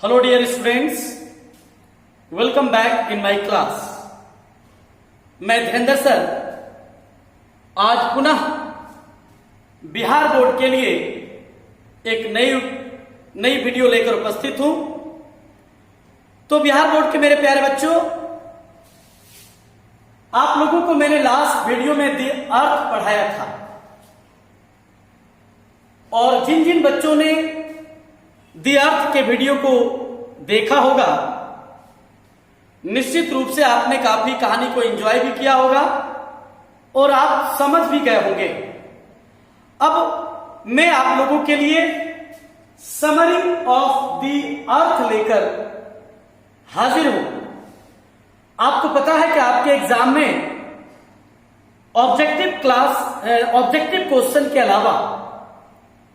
Hello dear students, welcome back in my class. मैं Dhirendra sir आज पुनः बिहार बोर्ड के लिए एक नई वीडियो लेकर उपस्थित हूं। तो बिहार बोर्ड के मेरे प्यारे बच्चों, आप लोगों को मैंने लास्ट वीडियो में अर्थ पढ़ाया था और जिन जिन बच्चों ने दी अर्थ के वीडियो को देखा होगा, निश्चित रूप से आपने काफी कहानी को एंजॉय भी किया होगा और आप समझ भी गए होंगे। अब मैं आप लोगों के लिए समरी ऑफ दी अर्थ लेकर हाजिर हूं। आपको पता है कि आपके एग्जाम में ऑब्जेक्टिव क्वेश्चन के अलावा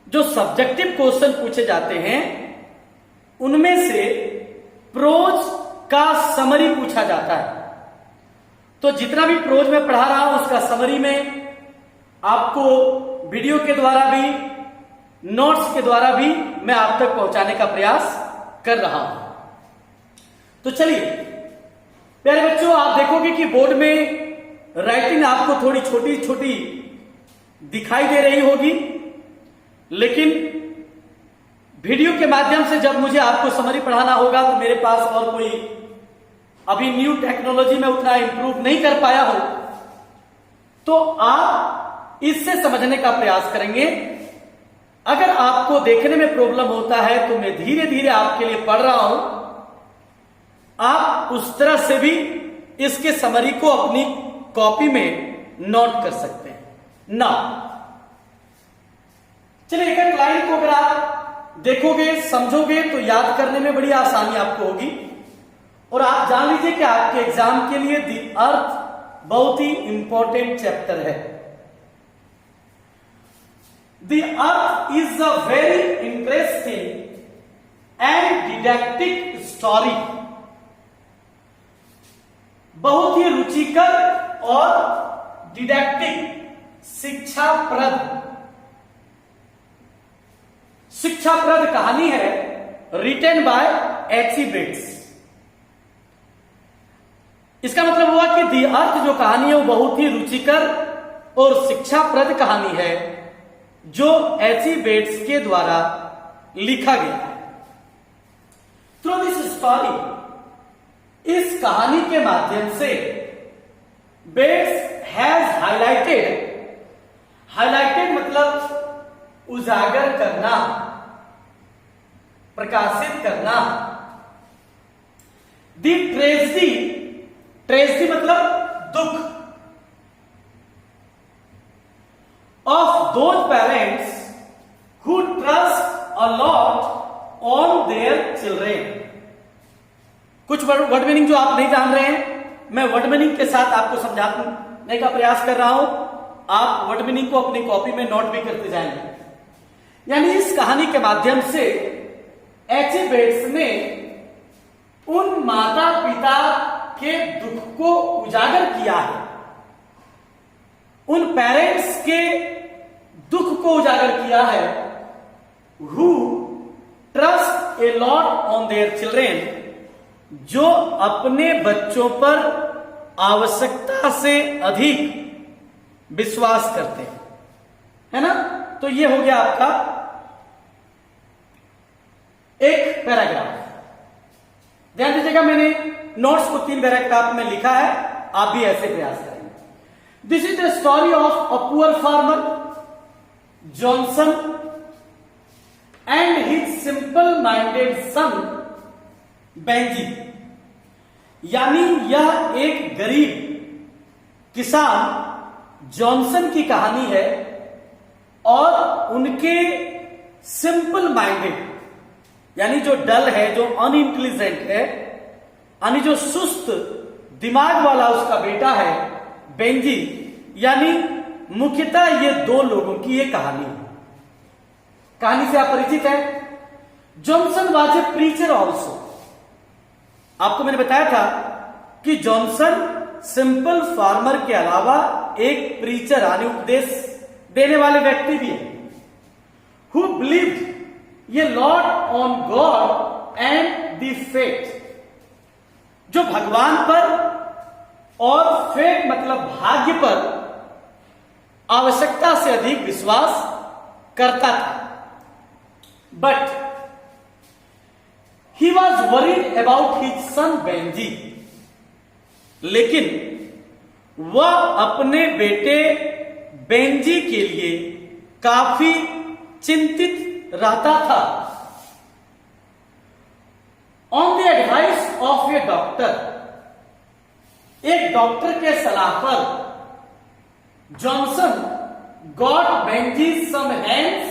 जो सब्जेक्टिव क्वेश्चन पूछे जाते हैं उनमें से प्रोज का समरी पूछा जाता है। तो जितना भी प्रोज में पढ़ा रहा हूं उसका समरी में आपको वीडियो के द्वारा भी, नोट्स के द्वारा भी मैं आप तक पहुंचाने का प्रयास कर रहा हूं। तो चलिए प्यारे बच्चों, आप देखोगे कि बोर्ड में राइटिंग आपको थोड़ी छोटी छोटी दिखाई दे रही होगी, लेकिन वीडियो के माध्यम से जब मुझे आपको समरी पढ़ाना होगा तो मेरे पास और कोई अभी न्यू टेक्नोलॉजी में उतना इंप्रूव नहीं कर पाया हो, तो आप इससे समझने का प्रयास करेंगे। अगर आपको देखने में प्रॉब्लम होता है तो मैं धीरे धीरे आपके लिए पढ़ रहा हूं, आप उस तरह से भी इसके समरी को अपनी कॉपी में नोट कर सकते हैं ना। चलिए, एक लाइन को अगर आप देखोगे, समझोगे तो याद करने में बड़ी आसानी आपको होगी। और आप जान लीजिए कि आपके एग्जाम के लिए दी अर्थ बहुत ही इंपॉर्टेंट चैप्टर है। The earth is a very interesting and didactic story. बहुत ही रुचिकर और डिडक्टिक शिक्षाप्रद कहानी है, रिटेन बाय एच.सी. बेट्स। इसका मतलब हुआ कि दी अर्थ जो कहानी है वो बहुत ही रुचिकर और शिक्षाप्रद कहानी है जो एच.सी. बेट्स के द्वारा लिखा गया है। थ्रू दिस स्टोरी, इस कहानी के माध्यम से बेट्स हैज हाईलाइटेड मतलब उजागर करना, प्रकाशित करना, दी ट्रेजेडी मतलब दुख, of those parents who trust a lot on their children. कुछ वर्ड मीनिंग जो आप नहीं जान रहे हैं, मैं वर्ड मीनिंग के साथ आपको समझाने का प्रयास कर रहा हूं। आप वर्ड मीनिंग को अपनी कॉपी में नोट भी करते जाएंगे। यानी इस कहानी के माध्यम से एच.सी. बेट्स ने उन माता पिता के दुख को उजागर किया है, उन पेरेंट्स के दुख को उजागर किया है, who trust a lot on their children, जो अपने बच्चों पर आवश्यकता से अधिक विश्वास करते हैं, है ना। तो ये हो गया आपका एक पैराग्राफ। ध्यान दीजिएगा, मैंने नोट्स को 3 पैराग्राफ में लिखा है, आप भी ऐसे प्रयास करेंगे। This is the story of a poor farmer Johnson and his simple minded son Benji. यानी यह एक गरीब किसान जॉनसन की कहानी है और उनके सिंपल माइंडेड, यानी जो डल है, जो अनइंटेलिजेंट है, यानी जो सुस्त दिमाग वाला उसका बेटा है बेंजी। यानी मुख्यतः ये 2 लोगों की ये कहानी है। कहानी से आप परिचित है। Johnson was a preacher also. आपको मैंने बताया था कि जॉनसन सिंपल फार्मर के अलावा एक प्रीचर यानी उपदेश देने वाले व्यक्ति भी है। हु बिलीव्ड ये lord on god and the fate, जो भगवान पर और फेट मतलब भाग्य पर आवश्यकता से अधिक विश्वास करता था। But he was worried about his son Benji, लेकिन वह अपने बेटे बेंजी के लिए काफी चिंतित रहता था। On the advice of a doctor, एक डॉक्टर के सलाह पर Johnson got Benji some hands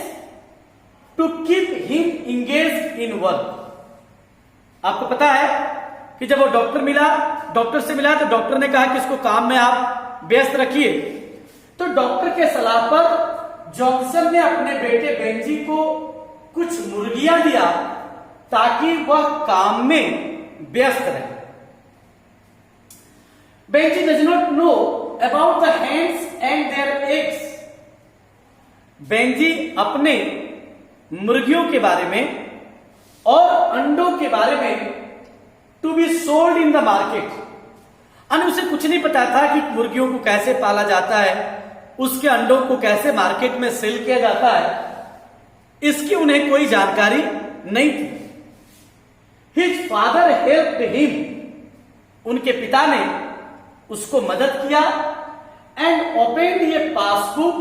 to keep him engage in work. आपको पता है कि जब वो डॉक्टर से मिला तो डॉक्टर ने कहा कि इसको काम में आप व्यस्त रखिए। तो डॉक्टर के सलाह पर जॉनसन ने अपने बेटे बेंजी को कुछ मुर्गियां दिया ताकि वह काम में व्यस्त रहे। Benji does not know about the hands and their eggs. Benji अपने मुर्गियों के बारे में और अंडों के बारे में to be sold in the market, उसे कुछ नहीं पता था कि मुर्गियों को कैसे पाला जाता है, उसके अंडों को कैसे मार्केट में सेल किया जाता है, इसकी उन्हें कोई जानकारी नहीं थी। हिज फादर हेल्प्ड हिम, उनके पिता ने उसको मदद किया and opened a passbook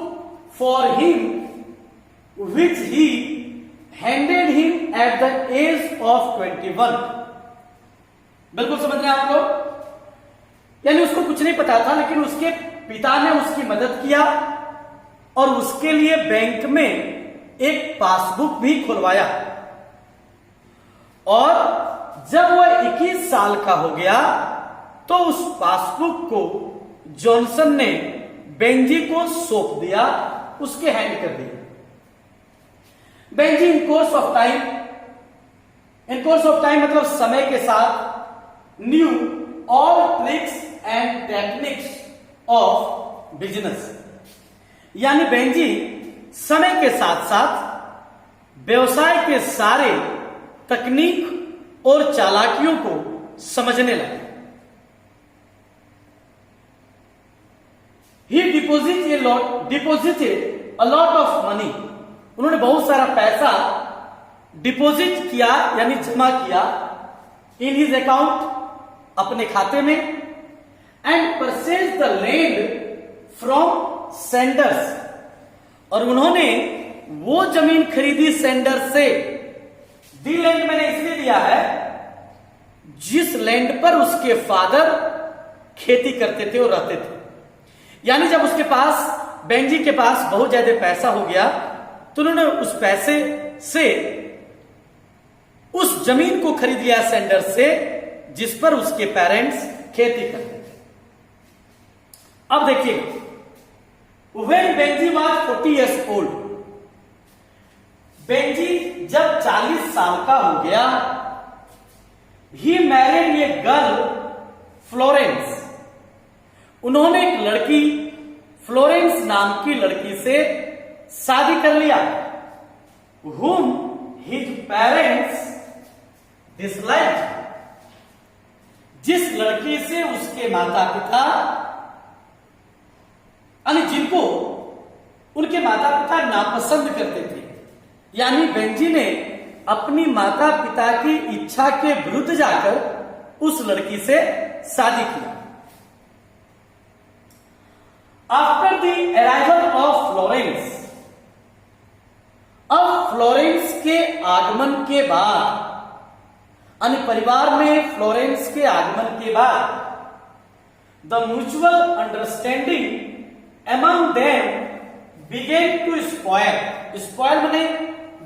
for him which he handed him at the age of 21। बिल्कुल समझ रहे हैं आप लोग? यानी उसको कुछ नहीं पता था, लेकिन उसके पिता ने उसकी मदद किया और उसके लिए बैंक में एक पासबुक भी खुलवाया। और जब वह 21 साल का हो गया तो उस पासबुक को जॉनसन ने बेंजी को सौंप दिया, उसके हैंड कर दिया। Benji in course of time मतलब समय के साथ knew all tricks and techniques of business, यानी बेंजी समय के साथ साथ व्यवसाय के सारे तकनीक और चालाकियों को समझने लगा। He deposited a lot of money, उन्होंने बहुत सारा पैसा डिपॉजिट किया यानी जमा किया इन हिज अकाउंट, अपने खाते में, and purchase the land from Sanders, और उन्होंने वो जमीन खरीदी सेंडर से। दी लैंड मैंने इसलिए दिया है जिस लैंड पर उसके फादर खेती करते थे और रहते थे। यानी जब उसके पास, बेंजी के पास बहुत ज्यादा पैसा हो गया तो उन्होंने उस पैसे से उस जमीन को खरीद लिया सेंडर से जिस पर उसके पेरेंट्स खेती करते थे। अब देखिए, when Benji was 40 years old, Benji जब 40 साल का हो गया, he married a girl Florence, उन्होंने एक लड़की फ्लोरेंस नाम की लड़की से शादी कर लिया। whom his parents disliked, जिस लड़की से उसके माता पिता, यानी जिनको उनके माता पिता नापसंद करते थे, यानी बेंजी ने अपनी माता पिता की इच्छा के विरुद्ध जाकर उस लड़की से शादी किया। After the arrival of Florence, अब फ्लोरेंस के आगमन के बाद, यानी परिवार में फ्लोरेंस के आगमन के बाद, the mutual understanding among them began to spoil माने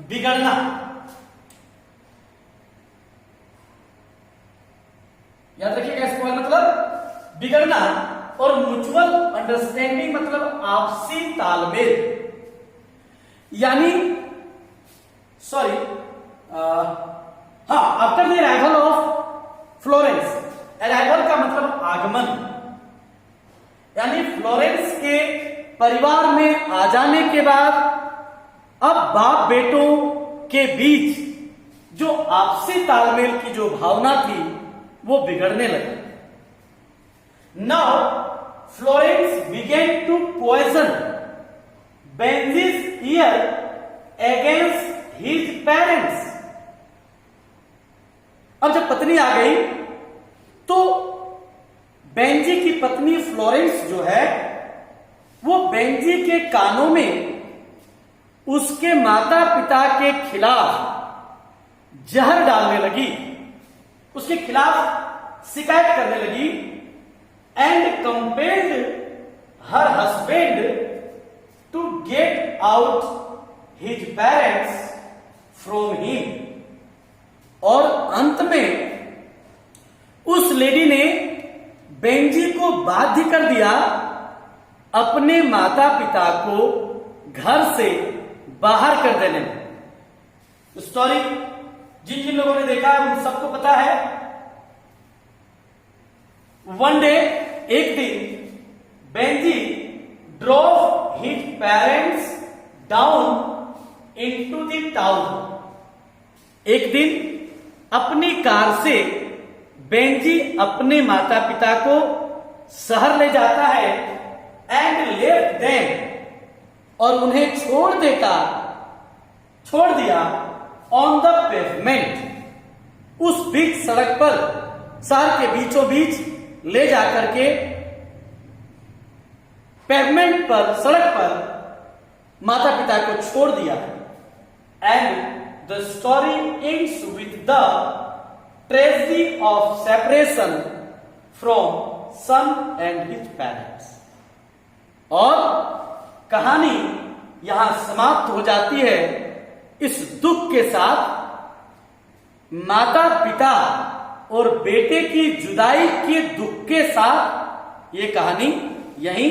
बिगड़ना। याद रखिएगा, स्पॉइल मतलब बिगड़ना, और म्यूचुअल अंडरस्टैंडिंग मतलब आपसी तालमेल, यानी sorry after the arrival of Florence, arrival का मतलब आगमन, यानी फ्लोरेंस के परिवार में आ जाने के बाद अब बाप बेटों के बीच जो आपसी तालमेल की जो भावना थी वो बिगड़ने लगी। Now Florence began to poison Benjie's ear against his parents. अब जब पत्नी आ गई तो बेंजी की पत्नी फ्लोरेंस जो है वो बेंजी के कानों में उसके माता पिता के खिलाफ जहर डालने लगी, उसके खिलाफ शिकायत करने लगी। And compelled her husband to get out his parents from him. और अंत में उस लेडी ने बेंजी को बाध्य कर दिया अपने माता पिता को घर से बाहर कर देने में। स्टोरी जिन जिन लोगों ने देखा है उन सबको पता है। वन डे, एक दिन, Benji drove his parents down into the town. एक दिन अपनी कार से बेंजी अपने माता पिता को शहर ले जाता है एंड लेफ्ट देम, और उन्हें छोड़ दिया ऑन द पेवमेंट, उस बीच सड़क पर, शहर के बीचों बीच ले जाकर के पेवमेंट पर, सड़क पर माता पिता को छोड़ दिया। And the story ends with the tragedy of separation from son and his parents. और कहानी यहां समाप्त हो जाती है इस दुख के साथ, माता पिता और बेटे की जुदाई के दुख के साथ ये कहानी यहीं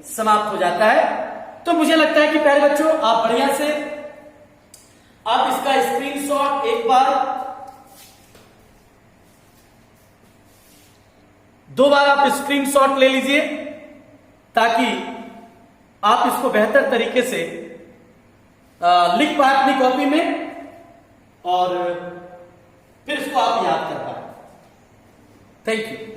समाप्त हो जाता है। तो मुझे लगता है कि प्यारे बच्चों, आप बढ़िया से आप इसका स्क्रीनशॉट एक बार, दो बार आप स्क्रीनशॉट ले लीजिए ताकि आप इसको बेहतर तरीके से लिख पाए अपनी कॉपी में और फिर इसको आप याद कर पाए। Thank you.